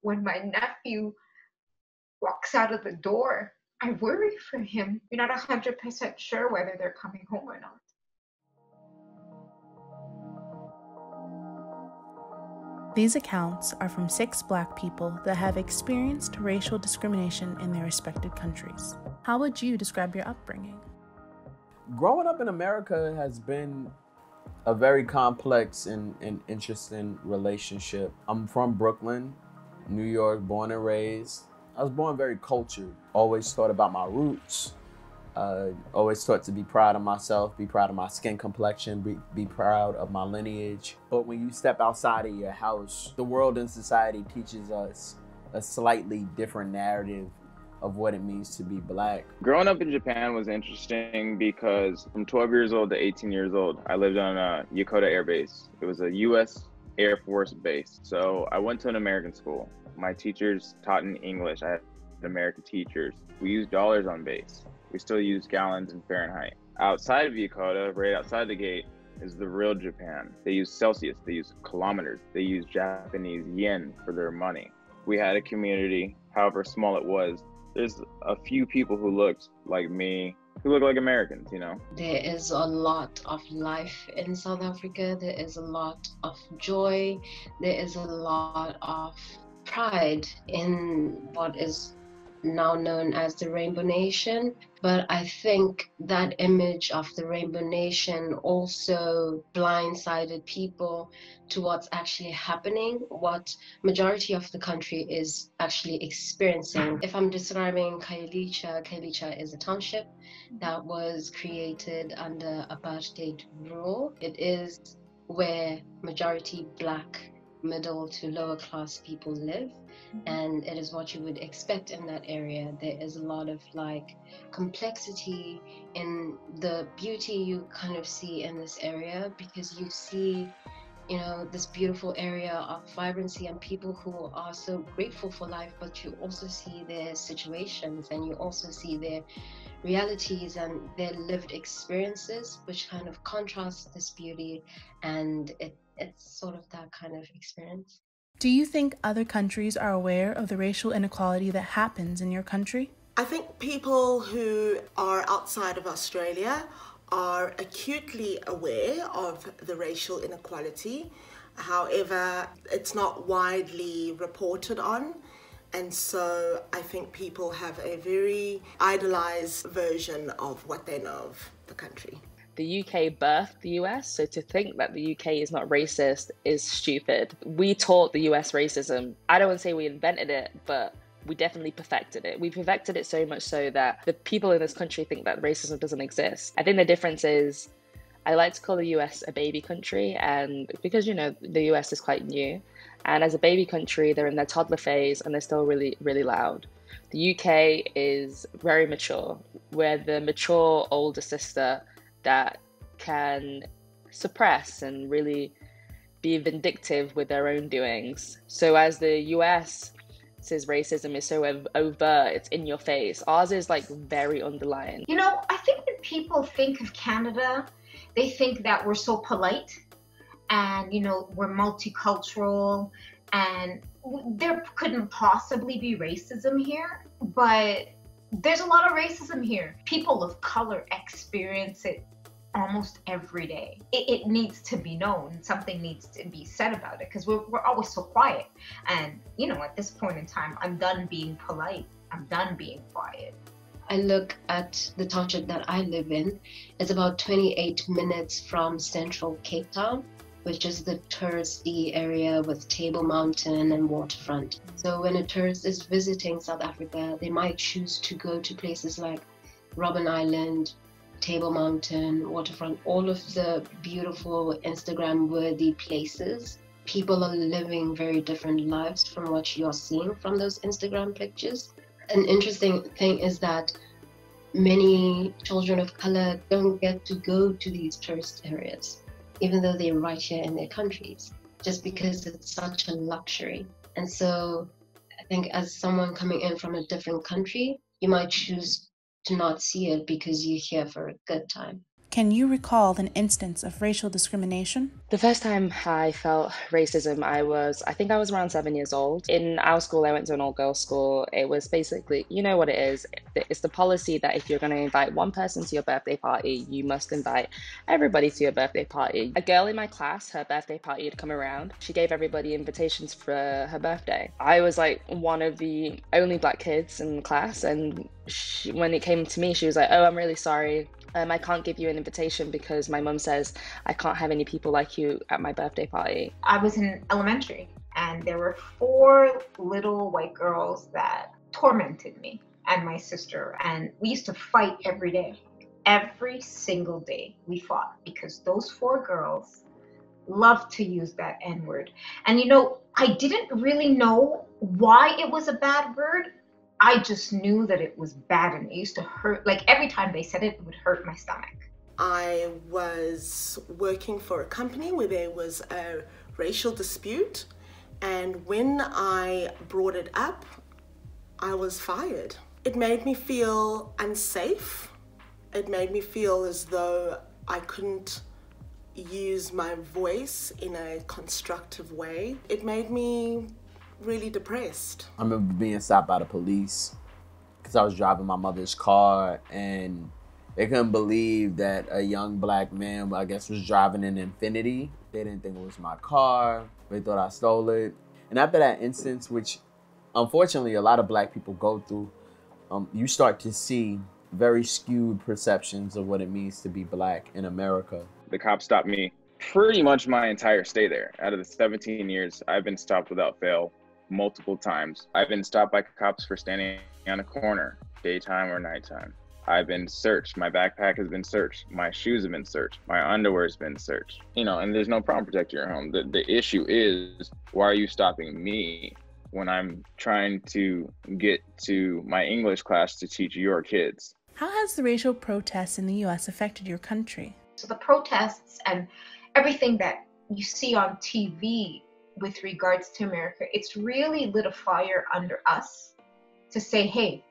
when my nephew walks out of the door, I worry for him. You're not 100% sure whether they're coming home or not. These accounts are from 6 Black people that have experienced racial discrimination in their respective countries. How would you describe your upbringing? Growing up in America has been a very complex and interesting relationship. I'm from Brooklyn, New York, born and raised. I was born very cultured, always thought about my roots, always taught to be proud of myself, be proud of my skin complexion, be proud of my lineage. But when you step outside of your house, the world and society teaches us a slightly different narrative of what it means to be Black. Growing up in Japan was interesting because from 12 years old to 18 years old, I lived on Yokota Air Base. It was a US Air Force base. So I went to an American school. My teachers taught in English. I had American teachers. We used dollars on base. We still use gallons and Fahrenheit. Outside of Yokota, right outside the gate, is the real Japan. They use Celsius, they use kilometers, they use Japanese yen for their money. We had a community, however small it was. There's a few people who looked like me, who look like Americans, you know? There is a lot of life in South Africa. There is a lot of joy. There is a lot of pride in what is now known as the Rainbow Nation. But I think that image of the Rainbow Nation also blindsided people to what's actually happening, what majority of the country is actually experiencing. If I'm describing Kapliuk is a township that was created under apartheid rule. It is where majority Black middle to lower class people live, and it is what you would expect in that area. There is a lot of like complexity in the beauty you kind of see in this area, because you see, you know, this beautiful area of vibrancy and people who are so grateful for life, but you also see their situations and you also see their realities and their lived experiences, which kind of contrasts this beauty, and it's sort of that kind of experience. Do you think other countries are aware of the racial inequality that happens in your country? I think people who are outside of Australia are acutely aware of the racial inequality. However, it's not widely reported on. And so I think people have a very idolized version of what they know of the country. The UK birthed the US, so to think that the UK is not racist is stupid. We taught the US racism. I don't want to say we invented it, but we definitely perfected it. We perfected it so much so that the people in this country think that racism doesn't exist. I think the difference is, I like to call the US a baby country, and because, you know, the US is quite new, and as a baby country, they're in their toddler phase and they're still really, really loud. The UK is very mature. We're the mature older sister that can suppress and really be vindictive with their own doings. So as the US says racism is so overt, it's in your face, ours is like very underlying. You know, I think when people think of Canada, they think that we're so polite and, you know, we're multicultural and there couldn't possibly be racism here, but there's a lot of racism here. People of color experience it almost every day. It needs to be known. Something needs to be said about it, because we're always so quiet. And, you know, at this point in time, I'm done being polite. I'm done being quiet. I look at the township that I live in. It's about 28 minutes from central Cape Town, which is the touristy area with Table Mountain and waterfront. So when a tourist is visiting South Africa, they might choose to go to places like Robben Island, Table Mountain, waterfront, all of the beautiful Instagram-worthy places. People are living very different lives from what you're seeing from those Instagram pictures. An interesting thing is that many children of color don't get to go to these tourist areas, even though they're right here in their countries, just because it's such a luxury. And so I think as someone coming in from a different country, you might choose to not see it because you're here for a good time. Can you recall an instance of racial discrimination? The first time I felt racism, I think I was around 7 years old. In our school, I went to an all-girls school. It was basically, you know what it is. It's the policy that if you're going to invite one person to your birthday party, you must invite everybody to your birthday party. A girl in my class, her birthday party had come around. She gave everybody invitations for her birthday. I was like one of the only black kids in the class, and when it came to me, she was like, "Oh, I'm really sorry. I can't give you an invitation because my mum says I can't have any people like you at my birthday party." I was in elementary and there were 4 little white girls that tormented me and my sister, and we used to fight every day. Every single day we fought because those 4 girls loved to use that N-word. And you know, I didn't really know why it was a bad word. I just knew that it was bad and it used to hurt. Like every time they said it, it would hurt my stomach. I was working for a company where there was a racial dispute, and when I brought it up, I was fired. It made me feel unsafe. It made me feel as though I couldn't use my voice in a constructive way. It made me really depressed. I remember being stopped by the police because I was driving my mother's car, and they couldn't believe that a young black man, I guess, was driving an Infiniti. They didn't think it was my car. They thought I stole it. And after that instance, which unfortunately a lot of black people go through, you start to see very skewed perceptions of what it means to be black in America. The cops stopped me pretty much my entire stay there. Out of the 17 years, I've been stopped without fail multiple times. I've been stopped by cops for standing on a corner, daytime or nighttime. I've been searched. My backpack has been searched. My shoes have been searched. My underwear has been searched. You know, and there's no problem protecting your home. The issue is, why are you stopping me when I'm trying to get to my English class to teach your kids? How has the racial protests in the U.S. affected your country? So the protests and everything that you see on TV with regards to America, it's really lit a fire under us to say, hey,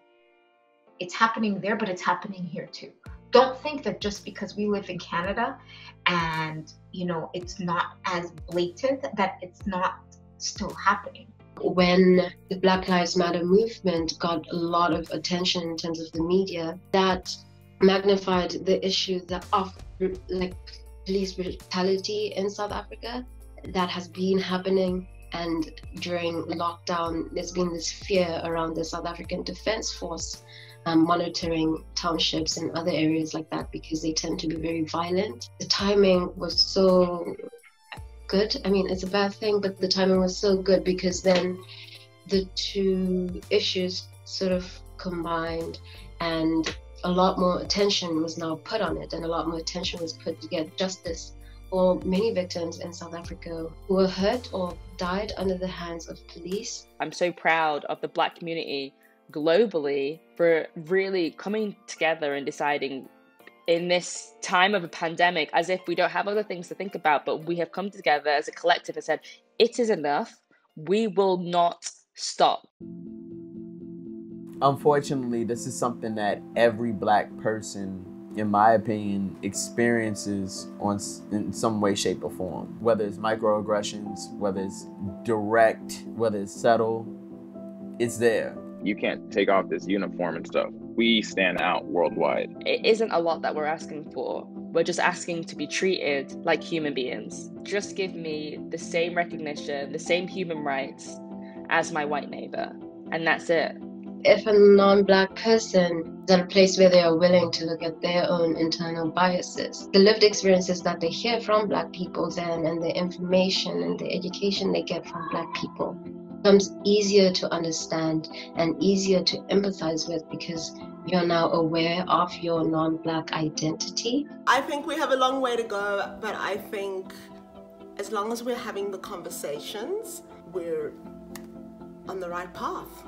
it's happening there, but it's happening here too. Don't think that just because we live in Canada and, you know, it's not as blatant, that it's not still happening. When the Black Lives Matter movement got a lot of attention in terms of the media, that magnified the issue of like police brutality in South Africa that has been happening. And during lockdown, there's been this fear around the South African Defence Force monitoring townships and other areas like that because they tend to be very violent. The timing was so good. I mean, it's a bad thing, but the timing was so good because then the two issues sort of combined, and a lot more attention was now put on it, and a lot more attention was put to get justice for many victims in South Africa who were hurt or died under the hands of police. I'm so proud of the Black community globally for really coming together and deciding in this time of a pandemic, as if we don't have other things to think about, but we have come together as a collective and said, it is enough. We will not stop. Unfortunately, this is something that every black person, in my opinion, experiences in some way, shape, or form. Whether it's microaggressions, whether it's direct, whether it's subtle, it's there. You can't take off this uniform and stuff. We stand out worldwide. It isn't a lot that we're asking for. We're just asking to be treated like human beings. Just give me the same recognition, the same human rights as my white neighbor, and that's it. If a non-Black person is at a place where they are willing to look at their own internal biases, the lived experiences that they hear from Black people then, and the information and the education they get from Black people, becomes easier to understand and easier to empathize with because you're now aware of your non-Black identity. I think we have a long way to go, but I think as long as we're having the conversations, we're on the right path.